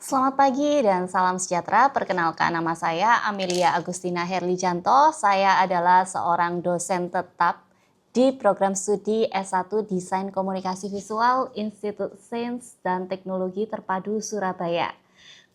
Selamat pagi dan salam sejahtera. Perkenalkan, nama saya Amelia Agustina Herlijanto. Saya adalah seorang dosen tetap di program studi S1 Desain Komunikasi Visual Institut Sains dan Teknologi Terpadu Surabaya.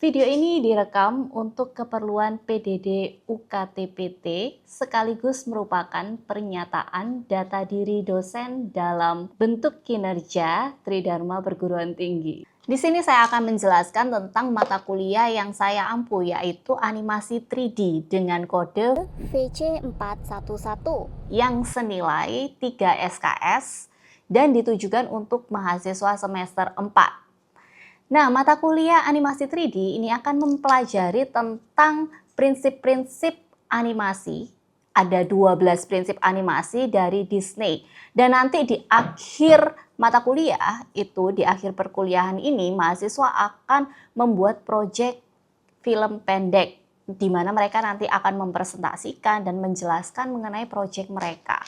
Video ini direkam untuk keperluan PDD UKTPT sekaligus merupakan pernyataan data diri dosen dalam bentuk kinerja Tridharma Perguruan Tinggi. Di sini saya akan menjelaskan tentang mata kuliah yang saya ampu, yaitu animasi 3D dengan kode VC411 yang senilai 3 SKS dan ditujukan untuk mahasiswa semester 4. Nah, mata kuliah animasi 3D ini akan mempelajari tentang prinsip-prinsip animasi. Ada 12 prinsip animasi dari Disney. Dan nanti di akhir mata kuliah, itu di akhir perkuliahan ini, mahasiswa akan membuat proyek film pendek, di mana mereka nanti akan mempresentasikan dan menjelaskan mengenai proyek mereka.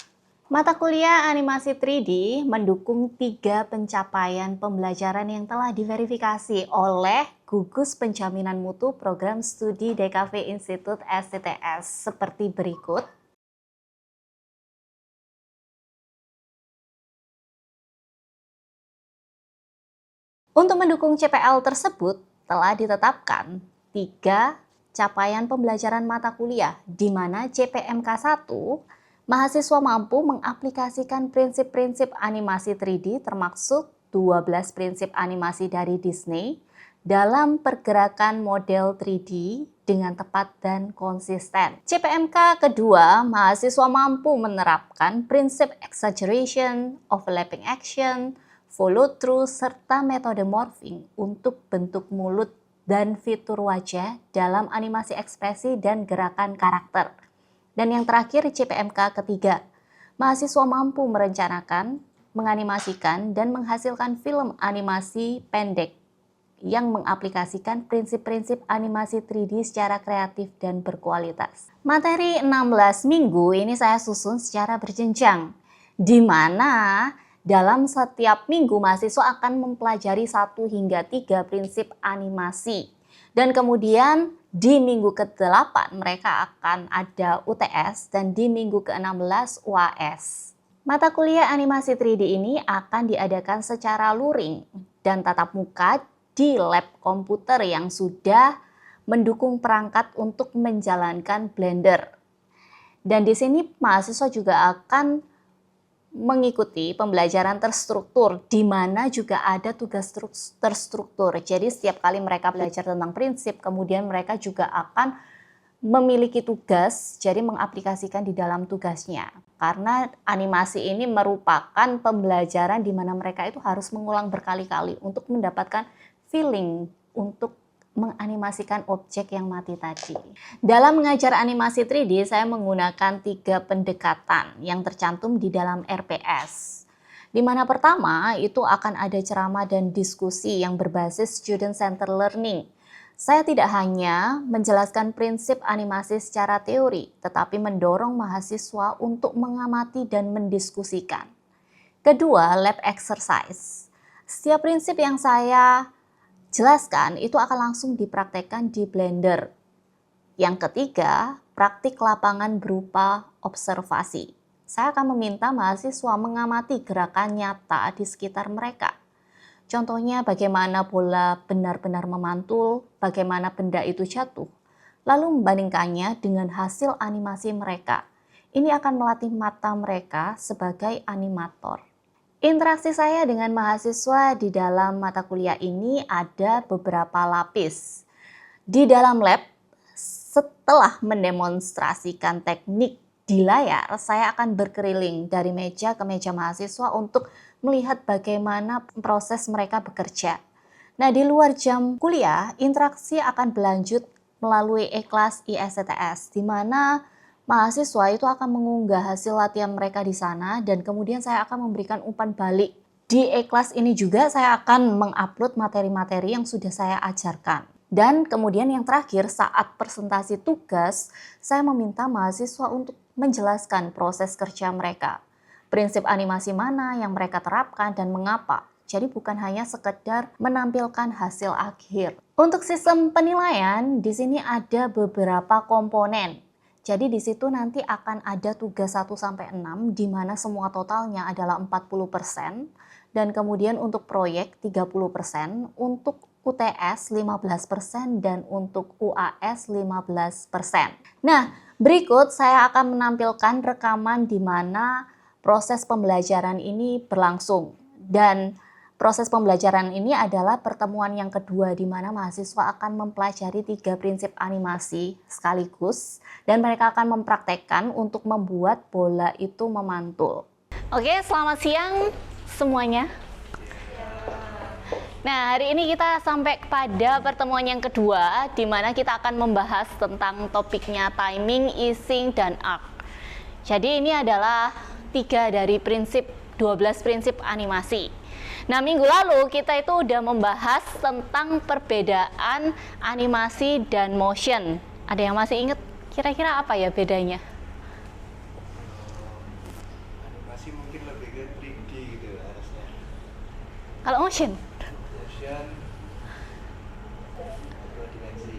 Mata kuliah animasi 3D mendukung 3 pencapaian pembelajaran yang telah diverifikasi oleh Gugus Penjaminan Mutu Program Studi DKV Institut STTS seperti berikut. Untuk mendukung CPL tersebut telah ditetapkan 3 capaian pembelajaran mata kuliah, di mana CPMK 1 mahasiswa mampu mengaplikasikan prinsip-prinsip animasi 3D termasuk 12 prinsip animasi dari Disney dalam pergerakan model 3D dengan tepat dan konsisten. CPMK kedua, mahasiswa mampu menerapkan prinsip exaggeration, overlapping action, follow through, serta metode morphing untuk bentuk mulut dan fitur wajah dalam animasi ekspresi dan gerakan karakter. Dan yang terakhir, CPMK ketiga, mahasiswa mampu merencanakan, menganimasikan, dan menghasilkan film animasi pendek yang mengaplikasikan prinsip-prinsip animasi 3D secara kreatif dan berkualitas. Materi 16 minggu ini saya susun secara berjenjang, di mana dalam setiap minggu mahasiswa akan mempelajari 1 hingga 3 prinsip animasi. Dan kemudian di minggu ke-8 mereka akan ada UTS dan di minggu ke-16 UAS. Mata kuliah animasi 3D ini akan diadakan secara luring dan tatap muka di lab komputer yang sudah mendukung perangkat untuk menjalankan Blender. Dan di sini mahasiswa juga akan mengikuti pembelajaran terstruktur, di mana juga ada tugas terstruktur. Jadi setiap kali mereka belajar tentang prinsip, kemudian mereka juga akan memiliki tugas, jadi mengaplikasikan di dalam tugasnya. Karena animasi ini merupakan pembelajaran di mana mereka itu harus mengulang berkali-kali untuk mendapatkan feeling untuk menganimasikan objek yang mati tadi. Dalam mengajar animasi 3D, saya menggunakan 3 pendekatan yang tercantum di dalam RPS. Di mana pertama, itu akan ada ceramah dan diskusi yang berbasis student center learning. Saya tidak hanya menjelaskan prinsip animasi secara teori, tetapi mendorong mahasiswa untuk mengamati dan mendiskusikan. Kedua, lab exercise. Setiap prinsip yang saya jelaskan itu akan langsung dipraktekkan di Blender. Yang ketiga, praktik lapangan berupa observasi. Saya akan meminta mahasiswa mengamati gerakan nyata di sekitar mereka. Contohnya bagaimana bola benar-benar memantul, bagaimana benda itu jatuh, lalu membandingkannya dengan hasil animasi mereka. Ini akan melatih mata mereka sebagai animator. Interaksi saya dengan mahasiswa di dalam mata kuliah ini ada beberapa lapis. Di dalam lab, setelah mendemonstrasikan teknik di layar, saya akan berkeliling dari meja ke meja mahasiswa untuk melihat bagaimana proses mereka bekerja. Nah, di luar jam kuliah, interaksi akan berlanjut melalui e-kelas ISTTS, di mana mahasiswa itu akan mengunggah hasil latihan mereka di sana dan kemudian saya akan memberikan umpan balik. Di e-kelas ini juga saya akan mengupload materi-materi yang sudah saya ajarkan. Dan kemudian yang terakhir, saat presentasi tugas, saya meminta mahasiswa untuk menjelaskan proses kerja mereka. Prinsip animasi mana yang mereka terapkan dan mengapa. Jadi bukan hanya sekedar menampilkan hasil akhir. Untuk sistem penilaian, di sini ada beberapa komponen. Jadi di situ nanti akan ada tugas 1-6 di mana semua totalnya adalah 40%, dan kemudian untuk proyek 30%, untuk UTS 15%, dan untuk UAS 15%. Nah, berikut saya akan menampilkan rekaman di mana proses pembelajaran ini berlangsung. Dan proses pembelajaran ini adalah pertemuan yang kedua di mana mahasiswa akan mempelajari 3 prinsip animasi sekaligus dan mereka akan mempraktekkan untuk membuat bola itu memantul. Oke, selamat siang semuanya. Nah, hari ini kita sampai kepada pertemuan yang kedua di mana kita akan membahas tentang topiknya timing, easing, dan arc. Jadi ini adalah 3 dari 12 prinsip animasi. Nah, minggu lalu kita itu udah membahas tentang perbedaan animasi dan motion. Ada yang masih ingat kira-kira apa ya bedanya? Animasi mungkin lebih ke 3D gitu harusnya. Kalau motion? Motion 2 dimensi.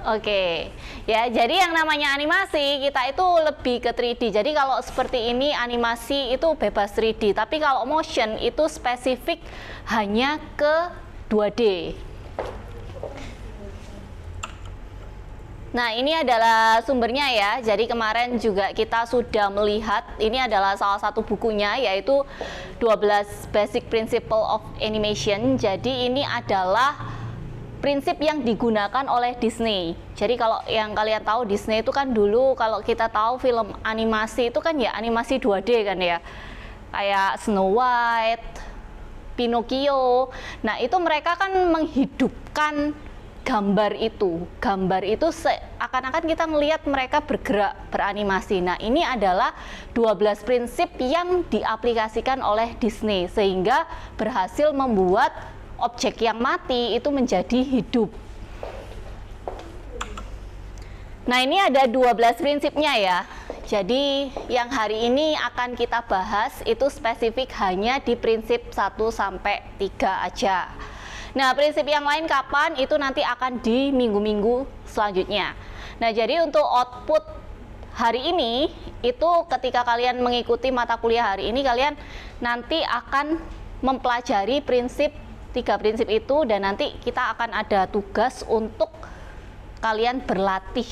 Oke, ya jadi yang namanya animasi kita itu lebih ke 3D. Jadi kalau seperti ini animasi itu bebas 3D, tapi kalau motion itu spesifik hanya ke 2D. Nah, ini adalah sumbernya ya. Jadi kemarin juga kita sudah melihat, ini adalah salah satu bukunya yaitu 12 Basic Principle of Animation. Jadi ini adalah prinsip yang digunakan oleh Disney. Jadi kalau yang kalian tahu Disney itu kan dulu kalau kita tahu film animasi itu kan ya animasi 2D kan ya. Kayak Snow White, Pinocchio. Nah, itu mereka kan menghidupkan gambar itu. Gambar itu seakan-akan kita melihat mereka bergerak, beranimasi. Nah, ini adalah 12 prinsip yang diaplikasikan oleh Disney sehingga berhasil membuat objek yang mati itu menjadi hidup. Nah, ini ada 12 prinsipnya ya. Jadi yang hari ini akan kita bahas itu spesifik hanya di prinsip 1-3 aja. Nah, prinsip yang lain kapan itu nanti akan di minggu-minggu selanjutnya. Nah, jadi untuk output hari ini itu ketika kalian mengikuti mata kuliah hari ini kalian nanti akan mempelajari 3 prinsip itu dan nanti kita akan ada tugas untuk kalian berlatih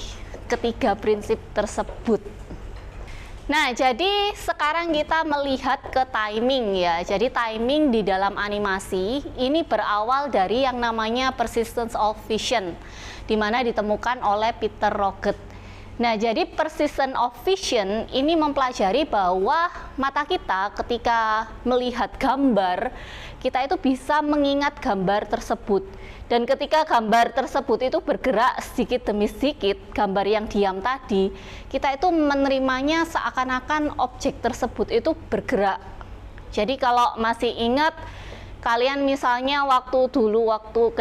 ketiga prinsip tersebut. Nah, jadi sekarang kita melihat ke timing ya. Jadi timing di dalam animasi ini berawal dari yang namanya persistence of vision, di mana ditemukan oleh Peter Roget. Nah, jadi persistence of vision ini mempelajari bahwa mata kita ketika melihat gambar, kita itu bisa mengingat gambar tersebut. Dan ketika gambar tersebut itu bergerak sedikit demi sedikit, gambar yang diam tadi, kita itu menerimanya seakan-akan objek tersebut itu bergerak. Jadi kalau masih ingat, kalian misalnya waktu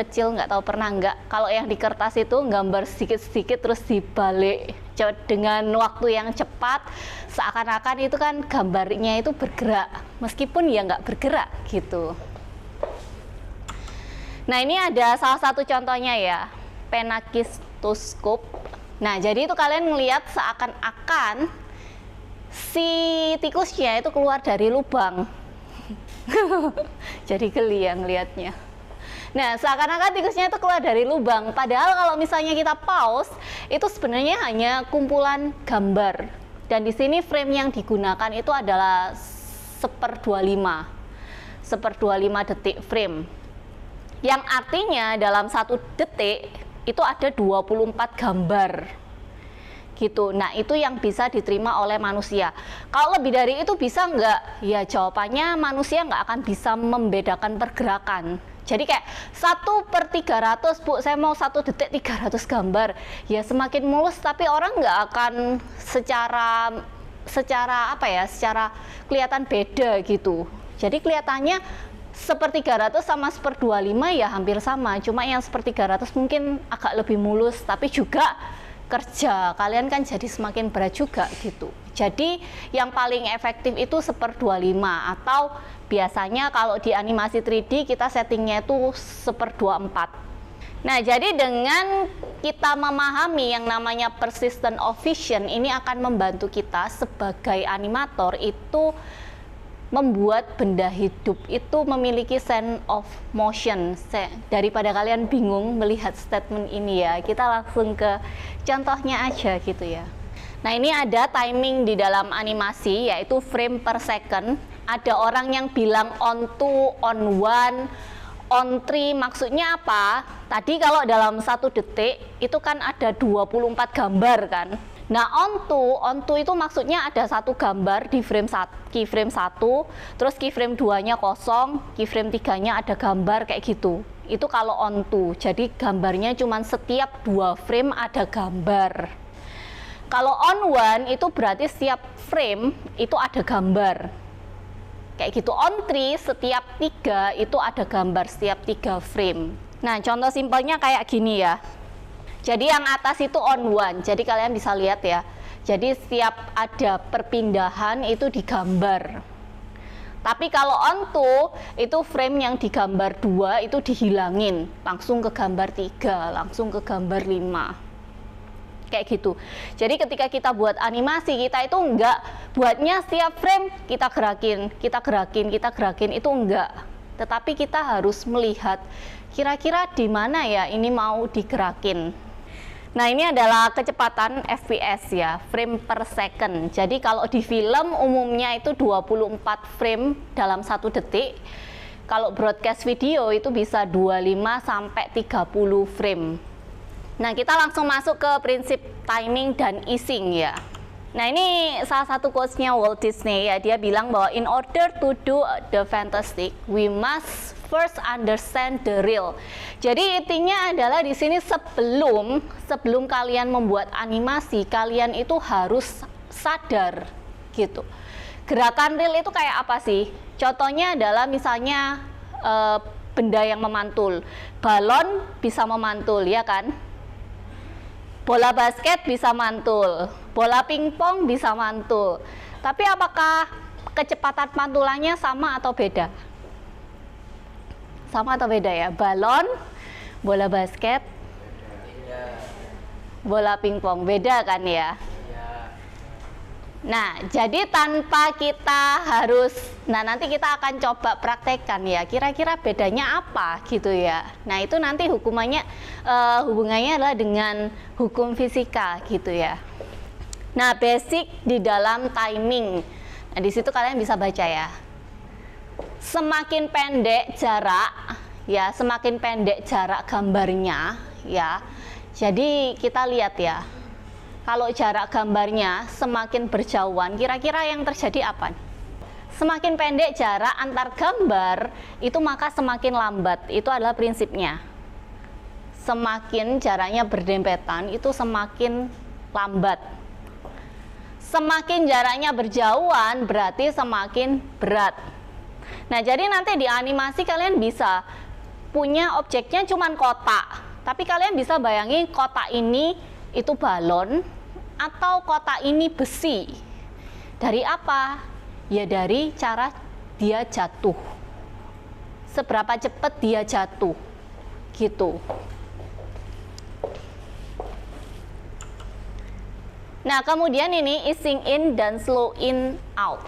kecil nggak tahu pernah nggak, kalau yang di kertas itu gambar sedikit-sedikit terus dibalik dengan waktu yang cepat, seakan-akan itu kan gambarnya itu bergerak, meskipun ya nggak bergerak gitu. Nah, ini ada salah satu contohnya ya, Phenakistoscope. Nah, jadi itu kalian melihat seakan-akan si tikusnya itu keluar dari lubang. Jadi geli ya ngelihatnya. Nah, seakan-akan tikusnya itu keluar dari lubang. Padahal kalau misalnya kita pause, itu sebenarnya hanya kumpulan gambar. Dan di sini frame yang digunakan itu adalah 1/25 detik frame. Yang artinya dalam 1 detik itu ada 24 gambar. Gitu. Nah, itu yang bisa diterima oleh manusia. Kalau lebih dari itu bisa nggak? Ya, jawabannya manusia nggak akan bisa membedakan pergerakan. Jadi kayak 1/300, Bu, saya mau 1 detik 300 gambar. Ya semakin mulus, tapi orang nggak akan secara kelihatan beda gitu. Jadi kelihatannya 1/300 sama 1/25 ya hampir sama. Cuma yang 1/300 mungkin agak lebih mulus, tapi juga kerja kalian kan jadi semakin berat juga gitu. Jadi yang paling efektif itu 1/25 atau biasanya kalau di animasi 3D kita settingnya itu 1/24. Nah, jadi dengan kita memahami yang namanya persistent of vision, ini akan membantu kita sebagai animator itu membuat benda hidup itu memiliki sense of motion. Daripada kalian bingung melihat statement ini ya, kita langsung ke contohnya aja gitu ya. Nah, ini ada timing di dalam animasi yaitu frame per second. Ada orang yang bilang on 2, on 1, on 3, maksudnya apa? Tadi kalau dalam 1 detik itu kan ada 24 gambar kan. Nah, on 2 itu maksudnya ada satu gambar di keyframe 1, terus keyframe 2-nya kosong, keyframe 3-nya ada gambar kayak gitu. Itu kalau on 2. Jadi gambarnya cuma setiap 2 frame ada gambar. Kalau on 1 itu berarti setiap frame itu ada gambar. Kayak gitu. On 3 setiap 3 itu ada gambar setiap 3 frame. Nah, contoh simpelnya kayak gini ya. Jadi yang atas itu on 1. Jadi kalian bisa lihat ya. Jadi setiap ada perpindahan itu digambar. Tapi kalau on 2 itu frame yang digambar 2 itu dihilangin. Langsung ke gambar 3, langsung ke gambar 5. Kayak gitu. Jadi ketika kita buat animasi, kita itu enggak buatnya setiap frame kita gerakin itu enggak. Tetapi kita harus melihat kira-kira di mana ya ini mau digerakin. Nah, ini adalah kecepatan FPS ya, frame per second. Jadi kalau di film umumnya itu 24 frame dalam 1 detik. Kalau broadcast video itu bisa 25 sampai 30 frame. Nah, kita langsung masuk ke prinsip timing dan easing ya. Nah, ini salah satu quotes-nya Walt Disney ya. Dia bilang bahwa in order to do the fantastic, we must first understand the real. Jadi intinya adalah di sini sebelum kalian membuat animasi, kalian itu harus sadar gitu. Gerakan real itu kayak apa sih? Contohnya adalah misalnya benda yang memantul. Balon bisa memantul ya kan? Bola basket bisa mantul, bola pingpong bisa mantul. Tapi apakah kecepatan pantulannya sama atau beda? Sama atau beda ya? Balon, bola basket, bola pingpong, beda kan ya? Nah, jadi tanpa kita harus, nanti kita akan coba praktekkan ya, kira-kira bedanya apa gitu ya. Nah, itu nanti hubungannya adalah dengan hukum fisika gitu ya. Nah, basic di dalam timing. Nah, di situ kalian bisa baca ya. Semakin pendek jarak ya, semakin pendek jarak gambarnya ya. Jadi kita lihat ya. Kalau jarak gambarnya semakin berjauhan, kira-kira yang terjadi apa? Semakin pendek jarak antar gambar, itu maka semakin lambat. Itu adalah prinsipnya. Semakin jaraknya berdempetan, itu semakin lambat. Semakin jaraknya berjauhan, berarti semakin berat. Nah, jadi nanti di animasi kalian bisa punya objeknya cuman kotak. Tapi kalian bisa bayangin kotak ini itu balon atau kotak ini besi. Dari apa? Ya dari cara dia jatuh. Seberapa cepat dia jatuh. Gitu. Nah, kemudian ini easing in dan slow in out.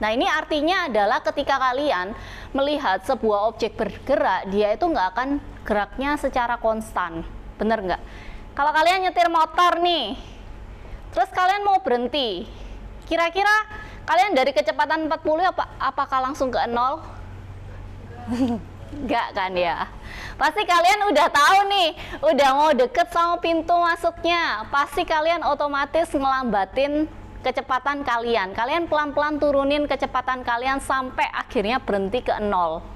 Nah, ini artinya adalah ketika kalian melihat sebuah objek bergerak, dia itu nggak akan geraknya secara konstan. Bener nggak? Kalau kalian nyetir motor nih, terus kalian mau berhenti, kira-kira kalian dari kecepatan 40 apakah langsung ke 0? Enggak kan ya? Pasti kalian udah tahu nih, udah mau deket sama pintu masuknya, pasti kalian otomatis ngelambatin kecepatan kalian. Kalian pelan-pelan turunin kecepatan kalian sampai akhirnya berhenti ke 0.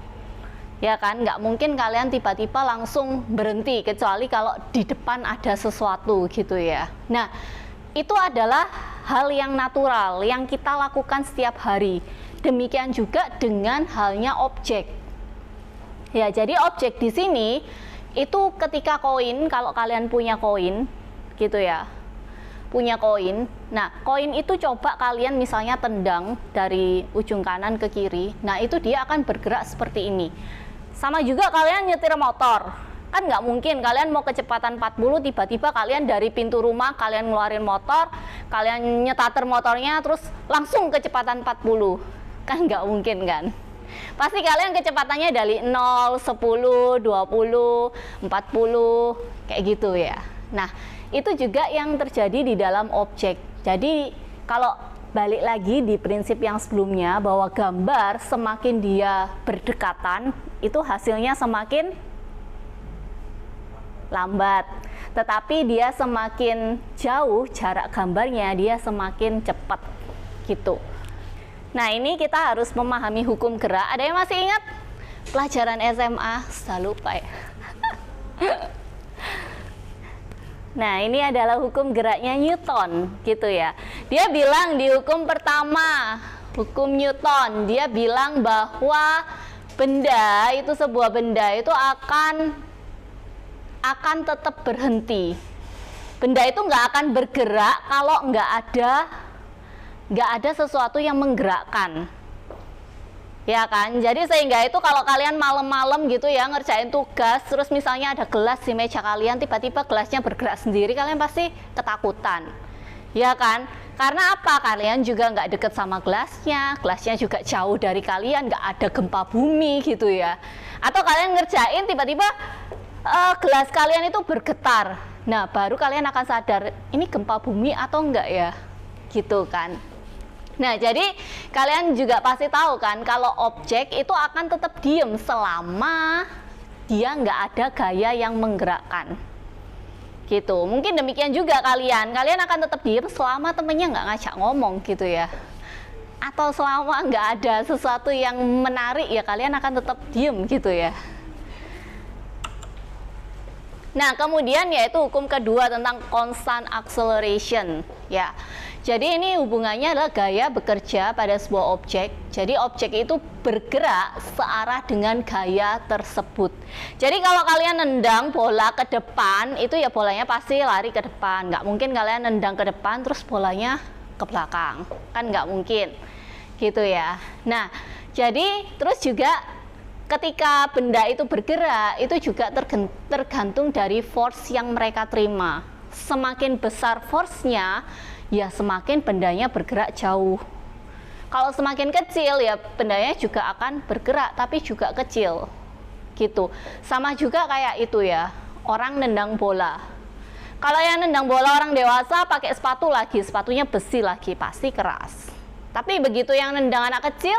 Ya kan, nggak mungkin kalian tiba-tiba langsung berhenti, kecuali kalau di depan ada sesuatu gitu ya. Nah, itu adalah hal yang natural, yang kita lakukan setiap hari. Demikian juga dengan halnya objek. Ya, jadi objek di sini, itu ketika koin, kalau kalian punya koin, gitu ya. punya koin. Nah, koin itu coba kalian misalnya tendang dari ujung kanan ke kiri. Nah, itu dia akan bergerak seperti ini. Sama juga kalian nyetir motor. Kan nggak mungkin kalian mau kecepatan 40, tiba-tiba kalian dari pintu rumah, kalian ngeluarin motor, kalian nyetater motornya, terus langsung kecepatan 40. Kan nggak mungkin kan? Pasti kalian kecepatannya dari 0, 10, 20, 40, kayak gitu ya. Nah, itu juga yang terjadi di dalam objek. Jadi, kalau balik lagi di prinsip yang sebelumnya, bahwa gambar semakin dia berdekatan, itu hasilnya semakin lambat. Tetapi dia semakin jauh jarak gambarnya, dia semakin cepat gitu. Nah, ini kita harus memahami hukum gerak. Ada yang masih ingat pelajaran SMA? Sudah lupa ya. Nah, ini adalah hukum geraknya Newton gitu ya. Dia bilang di hukum pertama, hukum Newton, dia bilang bahwa benda itu, sebuah benda itu akan tetap berhenti. Benda itu nggak akan bergerak kalau nggak ada sesuatu yang menggerakkan, ya kan? Jadi sehingga itu kalau kalian malam-malam gitu ya ngerjain tugas, terus misalnya ada gelas di meja kalian, tiba-tiba gelasnya bergerak sendiri, kalian pasti ketakutan, ya kan? Karena apa? Kalian juga nggak deket sama gelasnya juga jauh dari kalian, nggak ada gempa bumi gitu ya. Atau kalian ngerjain tiba-tiba gelas kalian itu bergetar, nah baru kalian akan sadar ini gempa bumi atau enggak ya, gitu kan? Nah, jadi kalian juga pasti tahu kan kalau objek itu akan tetap diem selama dia nggak ada gaya yang menggerakkan. Gitu. Mungkin demikian juga kalian akan tetap diem selama temennya nggak ngajak ngomong gitu ya. Atau selama nggak ada sesuatu yang menarik ya kalian akan tetap diem gitu ya. Nah, kemudian yaitu hukum kedua tentang constant acceleration ya. Jadi ini hubungannya adalah gaya bekerja pada sebuah objek. Jadi objek itu bergerak searah dengan gaya tersebut. Jadi kalau kalian nendang bola ke depan, itu ya bolanya pasti lari ke depan. Nggak mungkin kalian nendang ke depan terus bolanya ke belakang. Kan nggak mungkin. Gitu ya. Nah, jadi terus juga ketika benda itu bergerak, itu juga tergantung dari force yang mereka terima. Semakin besar force-nya, ya semakin bendanya bergerak jauh. Kalau semakin kecil ya bendanya juga akan bergerak tapi juga kecil gitu. Sama juga kayak itu ya, orang nendang bola. Kalau yang nendang bola orang dewasa pakai sepatu lagi, sepatunya besi lagi, pasti keras. Tapi begitu yang nendang anak kecil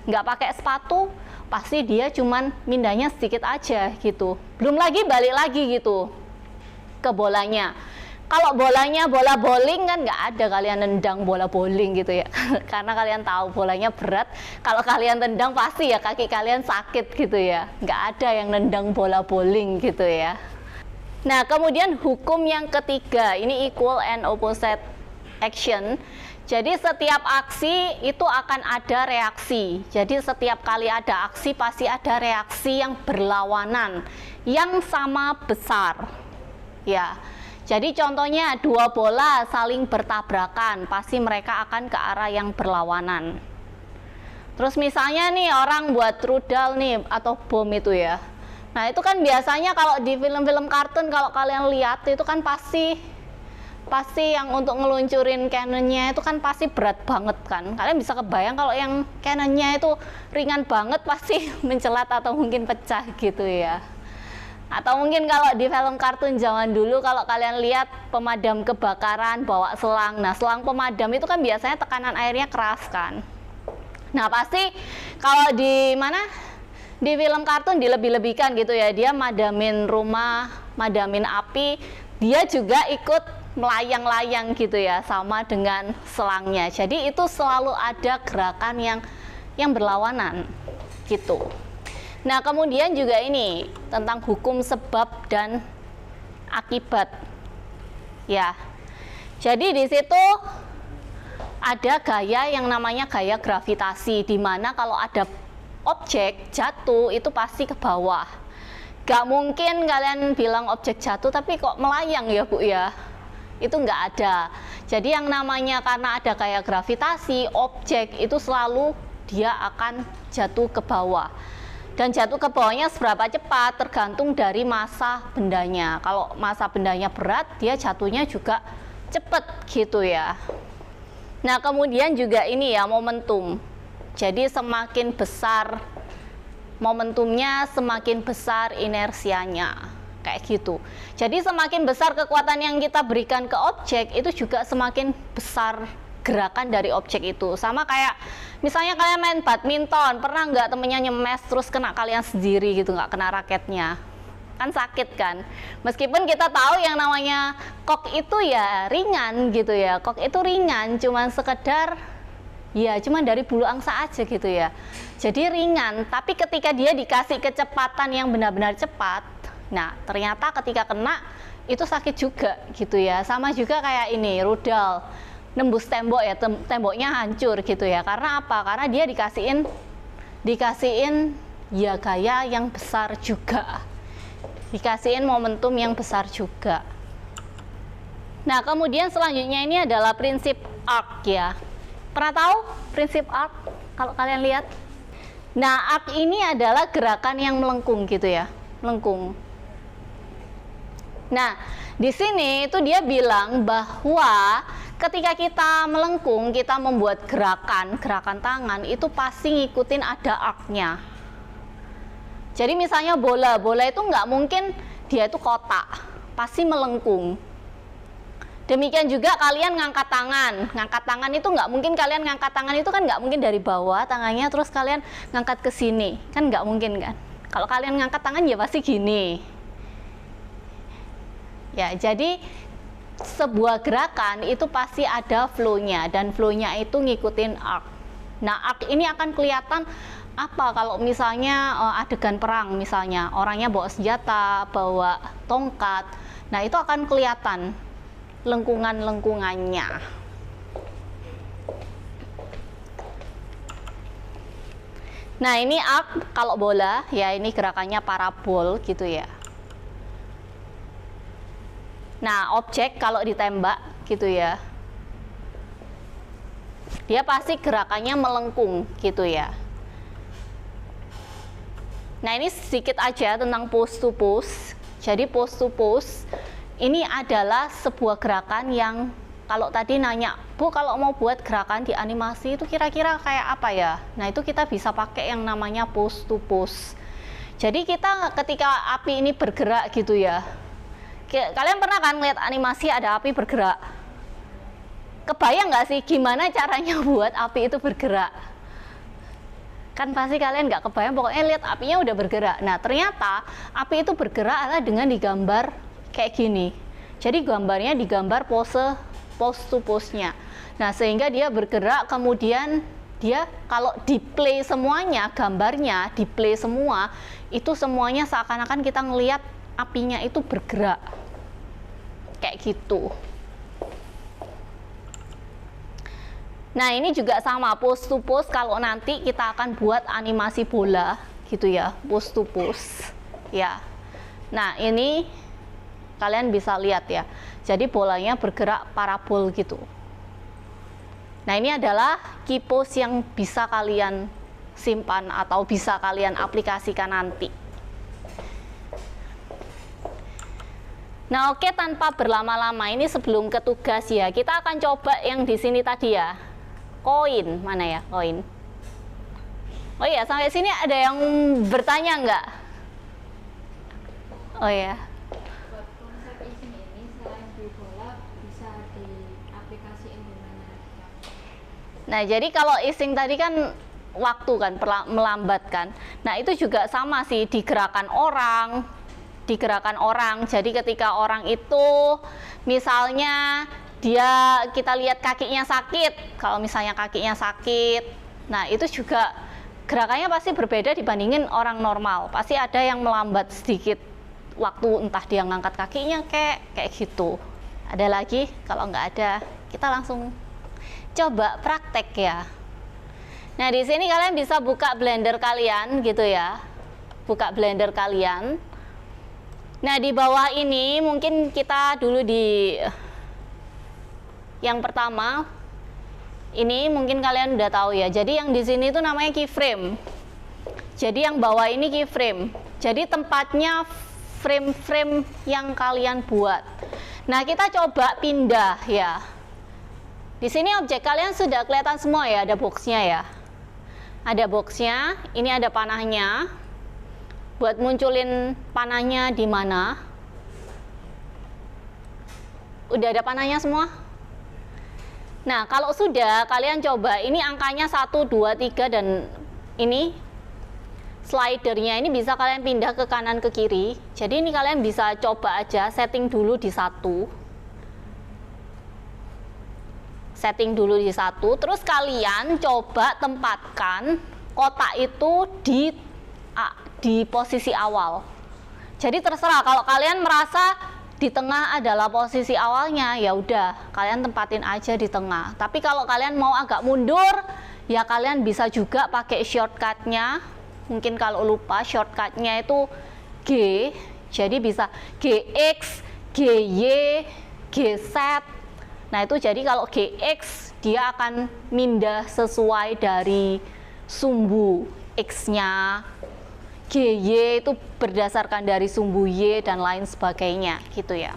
nggak pakai sepatu, pasti dia cuman mindahnya sedikit aja gitu. Belum lagi balik lagi gitu ke bolanya. Kalau bolanya bola bowling kan nggak ada kalian nendang bola bowling gitu ya. Karena kalian tahu bolanya berat. Kalau kalian tendang pasti ya kaki kalian sakit gitu ya. Nggak ada yang nendang bola bowling gitu ya. Nah, kemudian hukum yang ketiga, ini equal and opposite action. Jadi setiap aksi itu akan ada reaksi. Jadi setiap kali ada aksi pasti ada reaksi yang berlawanan, yang sama besar. Ya. Jadi contohnya dua bola saling bertabrakan, pasti mereka akan ke arah yang berlawanan. Terus misalnya nih orang buat rudal nih atau bom itu ya. Nah, itu kan biasanya kalau di film-film kartun kalau kalian lihat itu kan pasti yang untuk ngeluncurin cannonnya itu kan pasti berat banget kan. Kalian bisa kebayang kalau yang cannonnya itu ringan banget pasti mencelat atau mungkin pecah gitu ya. Atau mungkin kalau di film kartun zaman dulu kalau kalian lihat pemadam kebakaran bawa selang. Nah, selang pemadam itu kan biasanya tekanan airnya keras kan. Nah, pasti kalau di film kartun dilebih-lebihkan gitu ya. Dia madamin rumah, madamin api, dia juga ikut melayang-layang gitu ya, sama dengan selangnya. Jadi itu selalu ada gerakan yang berlawanan gitu. Nah, kemudian juga ini tentang hukum sebab dan akibat. Ya. Jadi di situ ada gaya yang namanya gaya gravitasi, di mana kalau ada objek jatuh itu pasti ke bawah. Gak mungkin kalian bilang objek jatuh tapi kok melayang ya Bu ya. itu nggak ada. Jadi yang namanya karena ada gaya gravitasi, objek itu selalu dia akan jatuh ke bawah. Dan jatuh ke bawahnya seberapa cepat tergantung dari massa bendanya. Kalau massa bendanya berat, dia jatuhnya juga cepat gitu ya. Nah, kemudian juga ini ya, momentum. Jadi semakin besar momentumnya, semakin besar inersianya. Kayak gitu. Jadi semakin besar kekuatan yang kita berikan ke objek, itu juga semakin besar gerakan dari objek itu. Sama kayak misalnya kalian main badminton, pernah nggak temennya nyemes terus kena kalian sendiri gitu, nggak kena raketnya? Kan sakit kan? Meskipun kita tahu yang namanya kok itu ya ringan gitu ya. Kok itu ringan, cuman sekedar ya cuman dari bulu angsa aja gitu ya. Jadi ringan, tapi ketika dia dikasih kecepatan yang benar-benar cepat, nah ternyata ketika kena itu sakit juga gitu ya. Sama juga kayak ini rudal nembus tembok ya, temboknya hancur gitu ya. Karena apa? Karena dia dikasihin ya gaya yang besar juga, dikasihin momentum yang besar juga. Nah, kemudian selanjutnya ini adalah prinsip arc ya. Pernah tahu prinsip arc kalau kalian lihat? Nah, arc ini adalah gerakan yang melengkung gitu ya, melengkung. Nah, di sini itu dia bilang bahwa ketika kita melengkung, kita membuat gerakan tangan itu pasti ngikutin ada arc-nya. Jadi misalnya bola itu nggak mungkin dia itu kotak, pasti melengkung. Demikian juga kalian ngangkat tangan itu nggak mungkin kalian ngangkat tangan itu kan nggak mungkin dari bawah tangannya terus kalian ngangkat ke sini, kan nggak mungkin kan. Kalau kalian ngangkat tangan ya pasti gini. Ya, jadi sebuah gerakan itu pasti ada flow-nya dan flow-nya itu ngikutin arc. Nah, arc ini akan kelihatan apa kalau misalnya adegan perang, misalnya orangnya bawa senjata, bawa tongkat. Nah, itu akan kelihatan lengkungannya. Nah, ini arc kalau bola ya, ini gerakannya parabol gitu ya. Nah, objek kalau ditembak gitu ya, dia pasti gerakannya melengkung gitu ya. Nah, ini sedikit aja tentang pose to pose. Jadi pose to pose ini adalah sebuah gerakan yang kalau tadi nanya, Bu, kalau mau buat gerakan di animasi itu kira-kira kayak apa ya? Nah, itu kita bisa pakai yang namanya pose to pose. Jadi kita ketika api ini bergerak gitu ya, kalian pernah kan lihat animasi ada api bergerak? Kebayang nggak sih gimana caranya buat api itu bergerak? Kan pasti kalian nggak kebayang, pokoknya lihat apinya udah bergerak. Nah, ternyata api itu bergerak adalah dengan digambar kayak gini. Jadi gambarnya digambar pose to pose-nya. Nah, sehingga dia bergerak, kemudian dia kalau di play semuanya, gambarnya di play semua, itu semuanya seakan-akan kita ngelihat apinya itu bergerak. Kayak gitu. Nah, ini juga sama pose to pose kalau nanti kita akan buat animasi bola gitu ya, pose to pose. Ya. Nah, ini kalian bisa lihat ya. Jadi bolanya bergerak parabol gitu. Nah, ini adalah key pose yang bisa kalian simpan atau bisa kalian aplikasikan nanti. Nah, oke, tanpa berlama-lama ini sebelum ke tugas ya, kita akan coba yang di sini tadi ya. Koin, mana ya koin? Oh iya, sampai sini ada yang bertanya nggak? Oh ya. Buat konsep ising ini selain di bola bisa diaplikasikan di mana? Nah, jadi kalau ising tadi kan waktu kan melambat kan. Nah, itu juga sama sih di gerakan orang. Jadi ketika orang itu misalnya kita lihat kakinya sakit, kalau misalnya kakinya sakit, nah itu juga gerakannya pasti berbeda dibandingin orang normal. Pasti ada yang melambat sedikit waktu, entah dia ngangkat kakinya kayak gitu. Ada lagi? Kalau nggak ada, kita langsung coba praktek ya. Nah, di sini kalian bisa buka Blender kalian gitu ya. Buka Blender kalian. Nah, di bawah ini mungkin kita dulu di Yang pertama, ini mungkin kalian udah tahu ya. Jadi yang di sini itu namanya keyframe. Jadi yang bawah ini keyframe. Jadi tempatnya frame-frame yang kalian buat. Nah, kita coba pindah ya. Di sini objek kalian sudah kelihatan semua ya, ada boxnya ya. Ada boxnya, ini ada panahnya. Buat munculin panahnya di mana? Udah ada panahnya semua? Nah, kalau sudah, kalian coba, ini angkanya 1, 2, 3, dan ini slidernya ini bisa kalian pindah ke kanan ke kiri. Jadi ini kalian bisa coba aja setting dulu di 1. Setting dulu di 1, terus kalian coba tempatkan kotak itu di posisi awal. Jadi terserah, kalau kalian merasa di tengah adalah posisi awalnya, ya udah kalian tempatin aja di tengah. Tapi kalau kalian mau agak mundur, ya kalian bisa juga pakai shortcutnya. Mungkin kalau lupa shortcutnya itu G, jadi bisa GX, GY, GZ. Nah itu jadi kalau GX dia akan pindah sesuai dari sumbu X-nya, GY itu berdasarkan dari sumbu Y dan lain sebagainya gitu ya.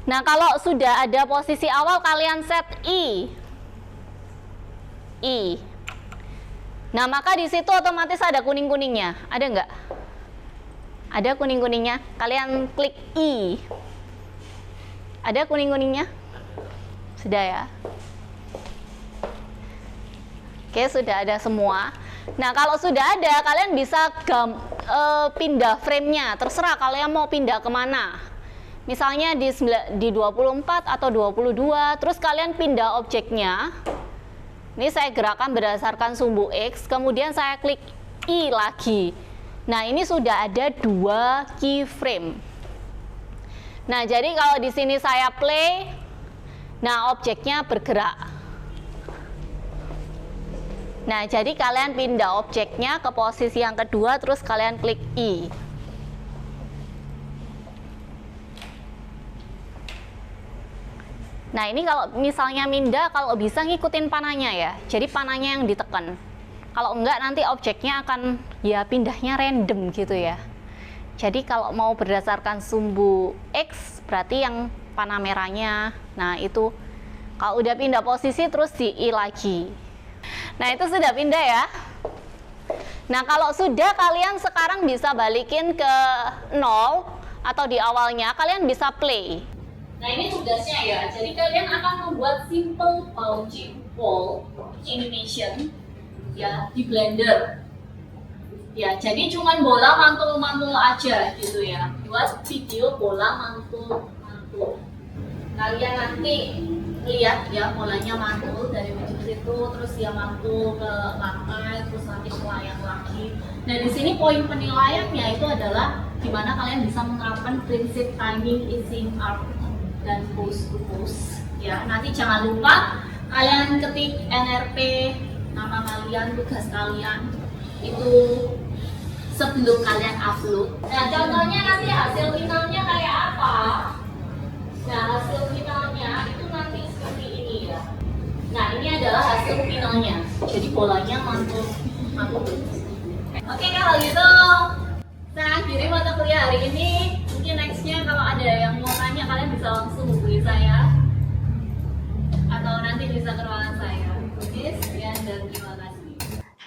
Nah kalau sudah ada posisi awal, kalian set I. Nah maka di situ otomatis ada kuning-kuningnya, ada nggak? Ada kuning-kuningnya, kalian klik I. Ada kuning-kuningnya? Sudah ya? Oke, sudah ada semua. Nah kalau sudah ada, kalian bisa pindah frame-nya, terserah kalian mau pindah kemana. Misalnya di 24 atau 22, terus kalian pindah objeknya. Ini saya gerakan berdasarkan sumbu X, kemudian saya klik I lagi. Nah ini sudah ada 2 keyframe. Nah jadi kalau di sini saya play, nah objeknya bergerak. Nah jadi kalian pindah objeknya ke posisi yang kedua, terus kalian klik I. Nah ini kalau misalnya pindah, kalau bisa ngikutin panahnya ya, jadi panahnya yang ditekan. Kalau enggak nanti objeknya akan ya pindahnya random gitu ya. Jadi kalau mau berdasarkan sumbu X, berarti yang panah merahnya. Nah itu kalau udah pindah posisi terus di I lagi. Nah itu sudah pindah ya. Nah kalau sudah, kalian sekarang bisa balikin ke 0 atau di awalnya, kalian bisa play. Nah ini tugasnya ya, jadi kalian akan membuat simple bouncing ball animation ya di Blender. Ya, jadi cuman bola mantul-mantul aja gitu ya. Buat video bola mantul-mantul. Kalian nanti lihat ya bolanya mantul dari ujung situ, terus dia mantul ke lantai, terus nanti melayang lagi. Nah di sini poin penilaiannya itu adalah gimana kalian bisa menerapkan prinsip timing, easing up, dan pose to pose ya. Nanti jangan lupa kalian ketik NRP, nama kalian, tugas kalian itu sebelum kalian upload. Nah contohnya nanti hasil finalnya kayak apa. Nah hasil finalnya itu nanti seperti ini ya. Nah ini adalah hasil finalnya, jadi bolanya mantul. Oke kalau gitu saya akhiri mata kuliah hari ini. Mungkin nextnya kalau ada yang mau tanya, kalian bisa langsung hubungi saya atau nanti bisa ke ruangan saya. Oke, sekian dan terima kasih.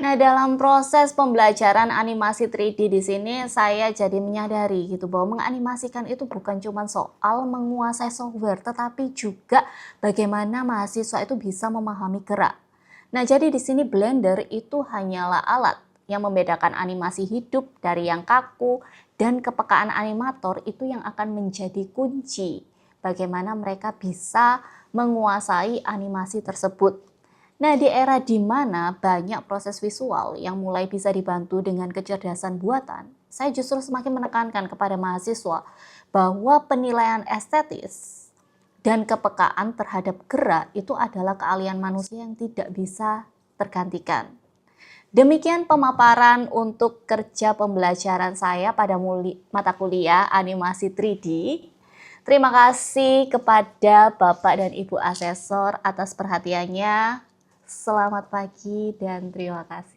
Nah, dalam proses pembelajaran animasi 3D di sini saya jadi menyadari gitu bahwa menganimasikan itu bukan cuma soal menguasai software, tetapi juga bagaimana mahasiswa itu bisa memahami gerak. Nah, jadi di sini Blender itu hanyalah alat yang membedakan animasi hidup dari yang kaku, dan kepekaan animator itu yang akan menjadi kunci bagaimana mereka bisa menguasai animasi tersebut. Nah, di era di mana banyak proses visual yang mulai bisa dibantu dengan kecerdasan buatan, saya justru semakin menekankan kepada mahasiswa bahwa penilaian estetis dan kepekaan terhadap gerak itu adalah keahlian manusia yang tidak bisa tergantikan. Demikian pemaparan untuk kerja pembelajaran saya pada mata kuliah animasi 3D. Terima kasih kepada Bapak dan Ibu Asesor atas perhatiannya. Selamat pagi dan terima kasih.